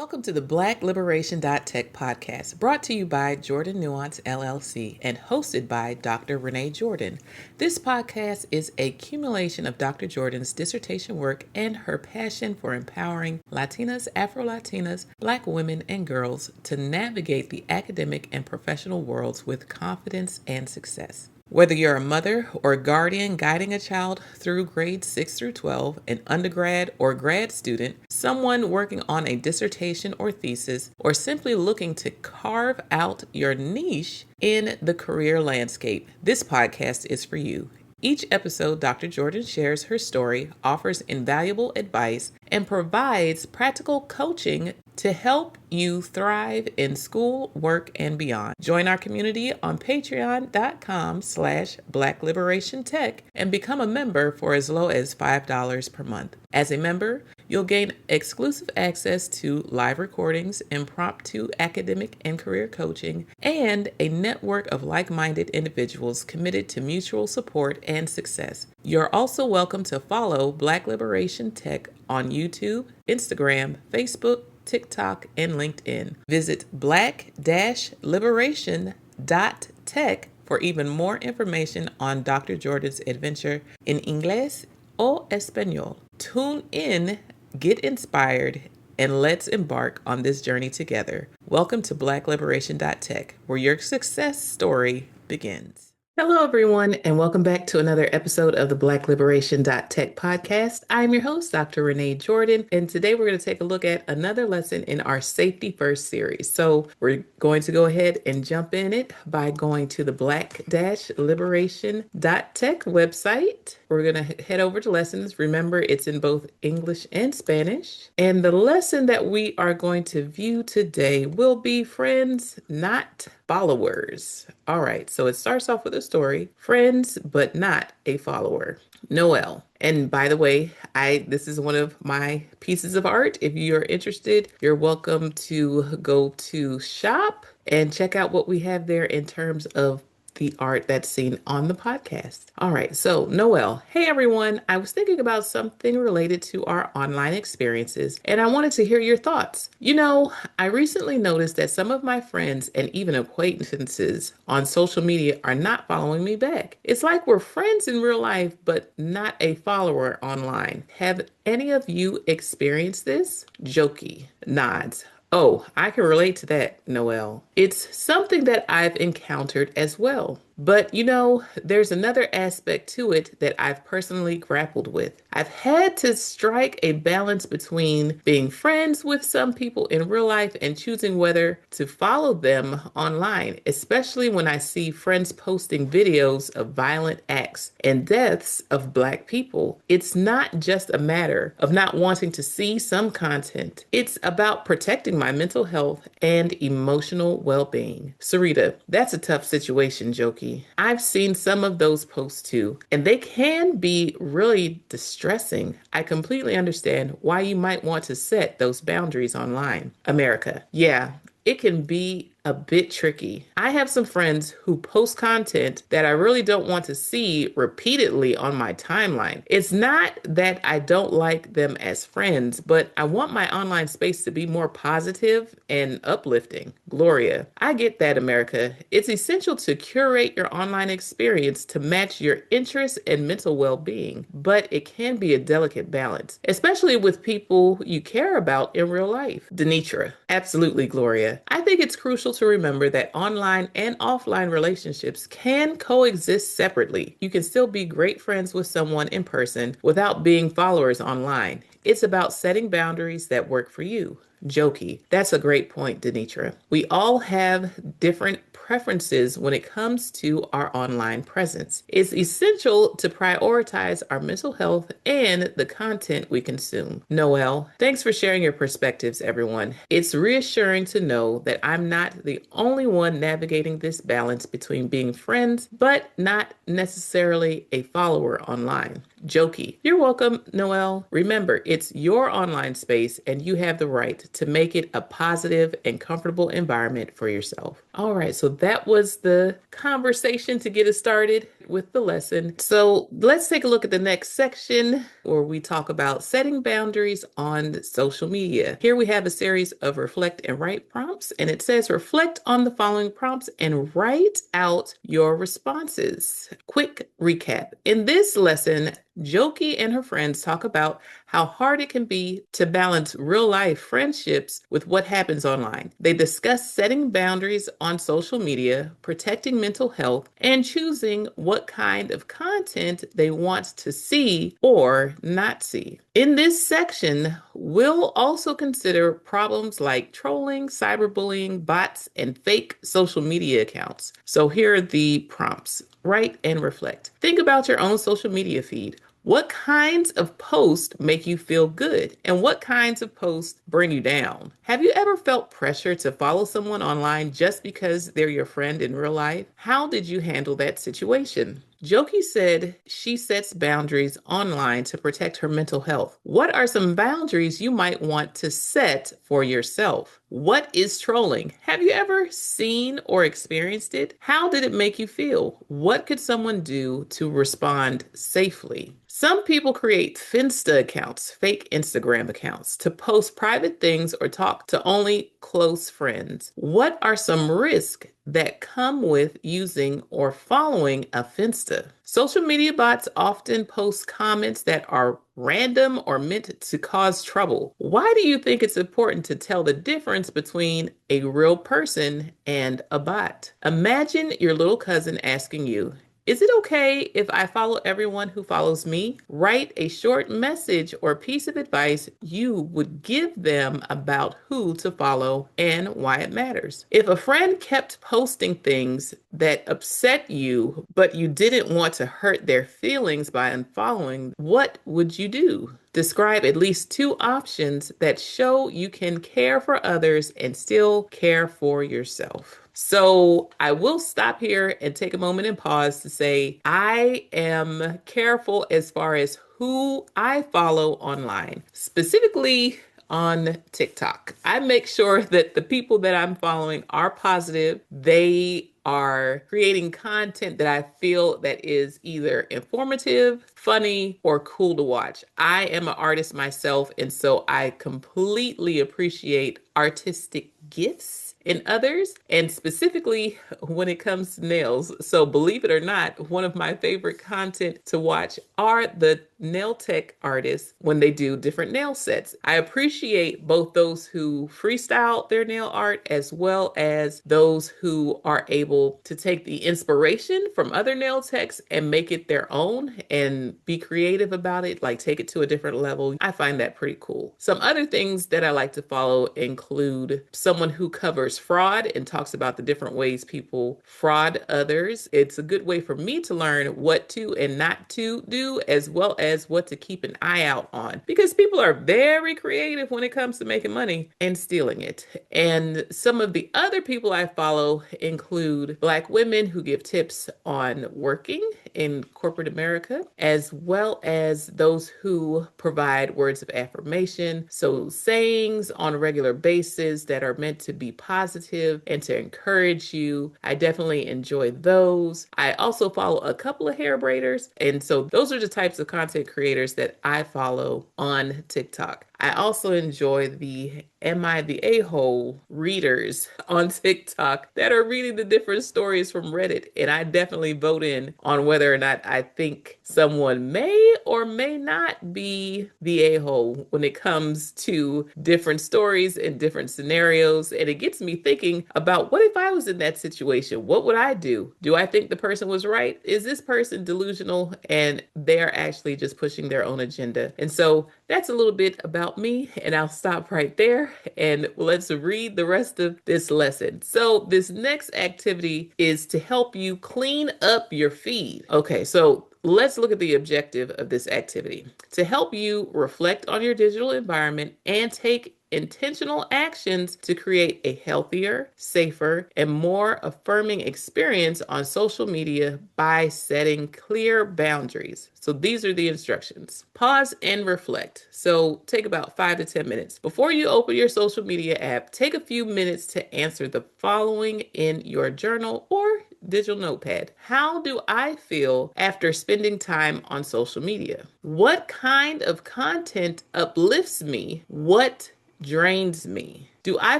Welcome to the BlackLiberation.Tech podcast, brought to you by Jordan Nuance LLC and hosted by Dr. Renee Jordan. This podcast is a accumulation of Dr. Jordan's dissertation work and her passion for empowering Latinas, Afro-Latinas, Black women, and girls to navigate the academic and professional worlds with confidence and success. Whether you're a mother or guardian guiding a child through grades 6 through 12, an undergrad or grad student, someone working on a dissertation or thesis, or simply looking to carve out your niche in the career landscape, this podcast is for you. Each episode, Dr. Jordan shares her story, offers invaluable advice, and provides practical coaching to help you thrive in school, work, and beyond. Join our community on patreon.com/BlackLiberationTech and become a member for as low as $5 per month. As a member, you'll gain exclusive access to live recordings, impromptu academic and career coaching, and a network of like-minded individuals committed to mutual support and success. You're also welcome to follow Black Liberation Tech on YouTube, Instagram, Facebook, TikTok, and LinkedIn. Visit black-liberation.tech for even more information on Dr. Jordan's adventure in Inglés o Español. Tune in, get inspired, and let's embark on this journey together. Welcome to BlackLiberation.Tech, where your success story begins. Hello, everyone, and welcome back to another episode of the BlackLiberation.Tech podcast. I'm your host, Dr. Renee Jordan, and today we're going to take a look at another lesson in our Safety First series. So we're going to go ahead and jump in it by going to the Black-Liberation.Tech website. We're going to head over to lessons. Remember, it's in both English and Spanish. And the lesson that we are going to view today will be friends, not followers. All right, so it starts off with a story, friends, but not a follower. Noel. And by the way, this is one of my pieces of art. If you're interested, you're welcome to go to shop and check out what we have there in terms of the art that's seen on the podcast. All right, so Noel, hey everyone, I was thinking about something related to our online experiences, and I wanted to hear your thoughts. You know, I recently noticed that some of my friends and even acquaintances on social media are not following me back. It's like we're friends in real life, but not a follower online. Have any of you experienced this? Jokey nods. Oh, I can relate to that, Noel. It's something that I've encountered as well. But, you know, there's another aspect to it that I've personally grappled with. I've had to strike a balance between being friends with some people in real life and choosing whether to follow them online, especially when I see friends posting videos of violent acts and deaths of Black people. It's not just a matter of not wanting to see some content. It's about protecting my mental health and emotional well-being. Sarita, that's a tough situation, Jokey. I've seen some of those posts too, and they can be really distressing. I completely understand why you might want to set those boundaries online. America, yeah, it can be a bit tricky. I have some friends who post content that I really don't want to see repeatedly on my timeline. It's not that I don't like them as friends, but I want my online space to be more positive and uplifting. Gloria, I get that, America. It's essential to curate your online experience to match your interests and mental well-being, but it can be a delicate balance, especially with people you care about in real life. Denitra, absolutely, Gloria. I think it's crucial to remember that online and offline relationships can coexist separately. You can still be great friends with someone in person without being followers online. It's about setting boundaries that work for you. Jokey, that's a great point, Denitra. We all have different preferences when it comes to our online presence. It's essential to prioritize our mental health and the content we consume. Noel, thanks for sharing your perspectives, everyone. It's reassuring to know that I'm not the only one navigating this balance between being friends, but not necessarily a follower online. Jokey. You're welcome, Noelle. Remember, it's your online space and you have the right to make it a positive and comfortable environment for yourself. All right, so that was the conversation to get us started with the lesson. So let's take a look at the next section where we talk about setting boundaries on social media. Here we have a series of reflect and write prompts, and it says reflect on the following prompts and write out your responses. Quick recap. In this lesson, Jokey and her friends talk about how hard it can be to balance real life friendships with what happens online. They discuss setting boundaries on social media, protecting mental health, and choosing what kind of content they want to see or not see. In this section, we'll also consider problems like trolling, cyberbullying, bots, and fake social media accounts. So here are the prompts. Write and reflect. Think about your own social media feed. What kinds of posts make you feel good and what kinds of posts bring you down? Have you ever felt pressure to follow someone online just because they're your friend in real life? How did you handle that situation? Jokey said she sets boundaries online to protect her mental health. What are some boundaries you might want to set for yourself? What is trolling? Have you ever seen or experienced it? How did it make you feel? What could someone do to respond safely? Some people create Finsta accounts, fake Instagram accounts, to post private things or talk to only close friends. What are some risks that come with using or following a Finsta? Social media bots often post comments that are random or meant to cause trouble. Why do you think it's important to tell the difference between a real person and a bot? Imagine your little cousin asking you, is it okay if I follow everyone who follows me? Write a short message or piece of advice you would give them about who to follow and why it matters. If a friend kept posting things that upset you, but you didn't want to hurt their feelings by unfollowing, what would you do? Describe at least two options that show you can care for others and still care for yourself. So I will stop here and take a moment and pause to say I am careful as far as who I follow online, specifically on TikTok. I make sure that the people that I'm following are positive. They are creating content that I feel that is either informative, funny, or cool to watch. I am an artist myself, and so I completely appreciate artistic gifts in others, and specifically when it comes to nails. So believe it or not, one of my favorite content to watch are the nail tech artists when they do different nail sets. I appreciate both those who freestyle their nail art as well as those who are able to take the inspiration from other nail techs and make it their own and be creative about it, like take it to a different level. I find that pretty cool. Some other things that I like to follow include someone who covers fraud and talks about the different ways people fraud others. It's a good way for me to learn what to and not to do, as well as what to keep an eye out on, because people are very creative when it comes to making money and stealing it. And some of the other people I follow include Black women who give tips on working in corporate America, as well as those who provide words of affirmation. So sayings on a regular basis that are meant to be positive and to encourage you. I definitely enjoy those. I also follow a couple of hair braiders. And so those are the types of content creators that I follow on TikTok. I also enjoy the Am I the A-hole readers on TikTok that are reading the different stories from Reddit. And I definitely vote in on whether or not I think someone may or may not be the a-hole when it comes to different stories and different scenarios. And it gets me thinking about, what if I was in that situation? What would I do? Do I think the person was right? Is this person delusional and they're actually just pushing their own agenda? And so that's a little bit about me, and I'll stop right there and let's read the rest of this lesson. So this next activity is to help you clean up your feed. Okay, so let's look at the objective of this activity. To help you reflect on your digital environment and take intentional actions to create a healthier, safer, and more affirming experience on social media by setting clear boundaries. So these are the instructions. Pause and reflect. So take about 5 to 10 minutes. Before you open your social media app, take a few minutes to answer the following in your journal or digital notepad. How do I feel after spending time on social media? What kind of content uplifts me? What drains me? Do I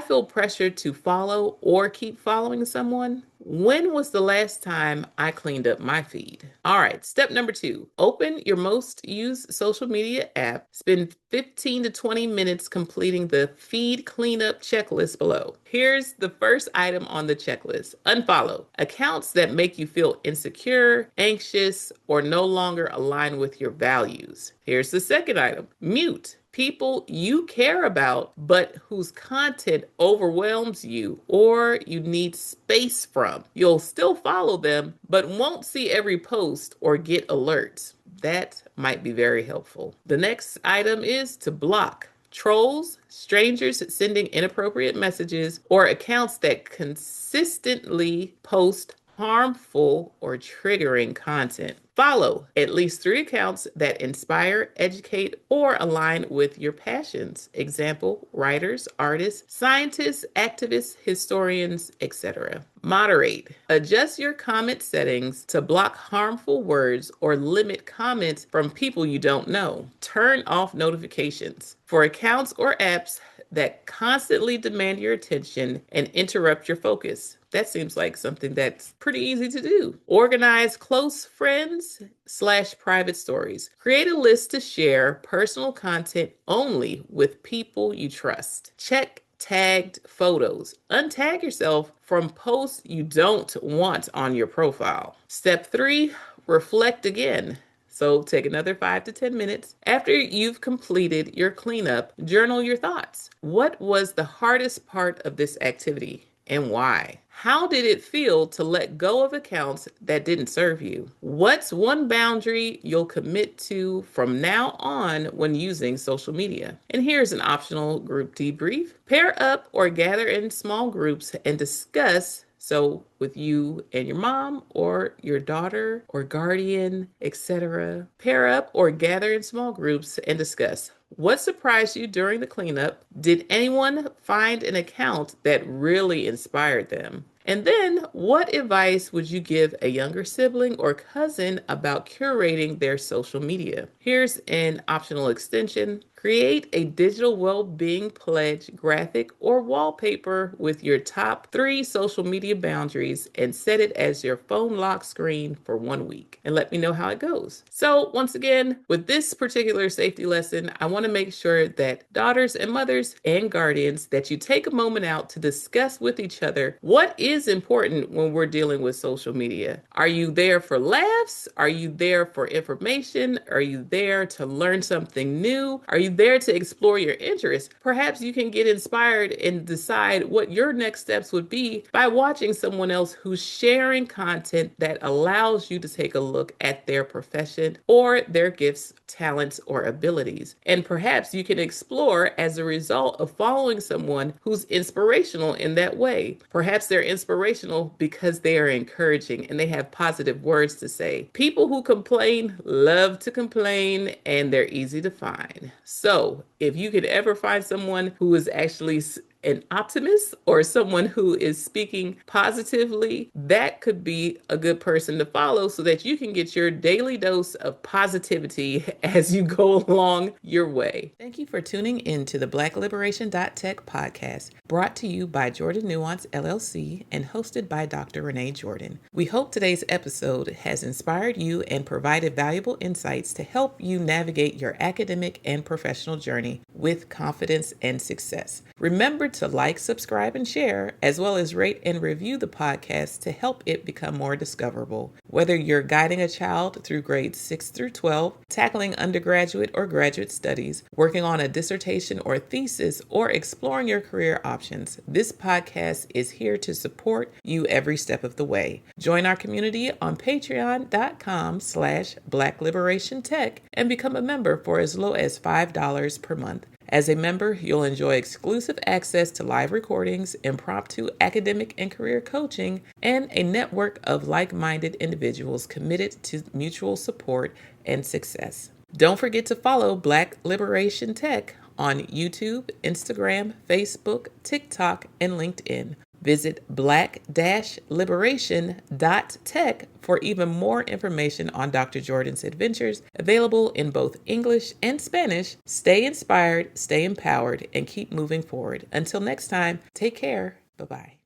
feel pressured to follow or keep following someone? When was the last time I cleaned up my feed? All right, step number 2, open your most used social media app. Spend 15 to 20 minutes completing the feed cleanup checklist below. Here's the first item on the checklist: unfollow accounts that make you feel insecure, anxious, or no longer align with your values. Here's the second item: mute people you care about, but whose content overwhelms you or you need space from. You'll still follow them, but won't see every post or get alerts. That might be very helpful. The next item is to block trolls, strangers sending inappropriate messages, or accounts that consistently post harmful or triggering content. Follow at least 3 accounts that inspire, educate, or align with your passions. Example, writers, artists, scientists, activists, historians, etc. Moderate. Adjust your comment settings to block harmful words or limit comments from people you don't know. Turn off notifications for accounts or apps that constantly demand your attention and interrupt your focus. That seems like something that's pretty easy to do. Organize close friends/private stories. Create a list to share personal content only with people you trust. Check tagged photos. Untag yourself from posts you don't want on your profile. Step 3, reflect again. So take another 5 to 10 minutes. After you've completed your cleanup, journal your thoughts. What was the hardest part of this activity and why? How did it feel to let go of accounts that didn't serve you? What's one boundary you'll commit to from now on when using social media? And here's an optional group debrief. Pair up or gather in small groups and discuss. So with you and your mom or your daughter or guardian, etc. Pair up or gather in small groups and discuss. What surprised you during the cleanup? Did anyone find an account that really inspired them? And then, what advice would you give a younger sibling or cousin about curating their social media? Here's an optional extension. Create a digital well-being pledge graphic or wallpaper with your top 3 social media boundaries and set it as your phone lock screen for 1 week. And let me know how it goes. So once again, with this particular safety lesson, I want to make sure that daughters and mothers and guardians, that you take a moment out to discuss with each other what is important when we're dealing with social media. Are you there for laughs? Are you there for information? Are you there to learn something new? Are you there to explore your interests? Perhaps you can get inspired and decide what your next steps would be by watching someone else who's sharing content that allows you to take a look at their profession or their gifts, talents, or abilities. And perhaps you can explore as a result of following someone who's inspirational in that way. Perhaps they're inspirational because they are encouraging and they have positive words to say. People who complain love to complain, and they're easy to find. So if you could ever find someone who is actually an optimist or someone who is speaking positively, that could be a good person to follow so that you can get your daily dose of positivity as you go along your way. Thank you for tuning in to the BlackLiberation.Tech podcast, brought to you by Jordan Nuance LLC and hosted by Dr. Renee Jordan. We hope today's episode has inspired you and provided valuable insights to help you navigate your academic and professional journey with confidence and success. Remember to like, subscribe, and share, as well as rate and review the podcast to help it become more discoverable. Whether you're guiding a child through grades 6 through 12, tackling undergraduate or graduate studies, working on a dissertation or thesis, or exploring your career options, this podcast is here to support you every step of the way. Join our community on patreon.com/BlackLiberationTech and become a member for as low as $5 per month. As a member, you'll enjoy exclusive access to live recordings, impromptu academic and career coaching, and a network of like-minded individuals committed to mutual support and success. Don't forget to follow Black Liberation Tech on YouTube, Instagram, Facebook, TikTok, and LinkedIn. Visit black-liberation.tech for even more information on Dr. Jordan's adventures, available in both English and Spanish. Stay inspired, stay empowered, and keep moving forward. Until next time, take care. Bye-bye.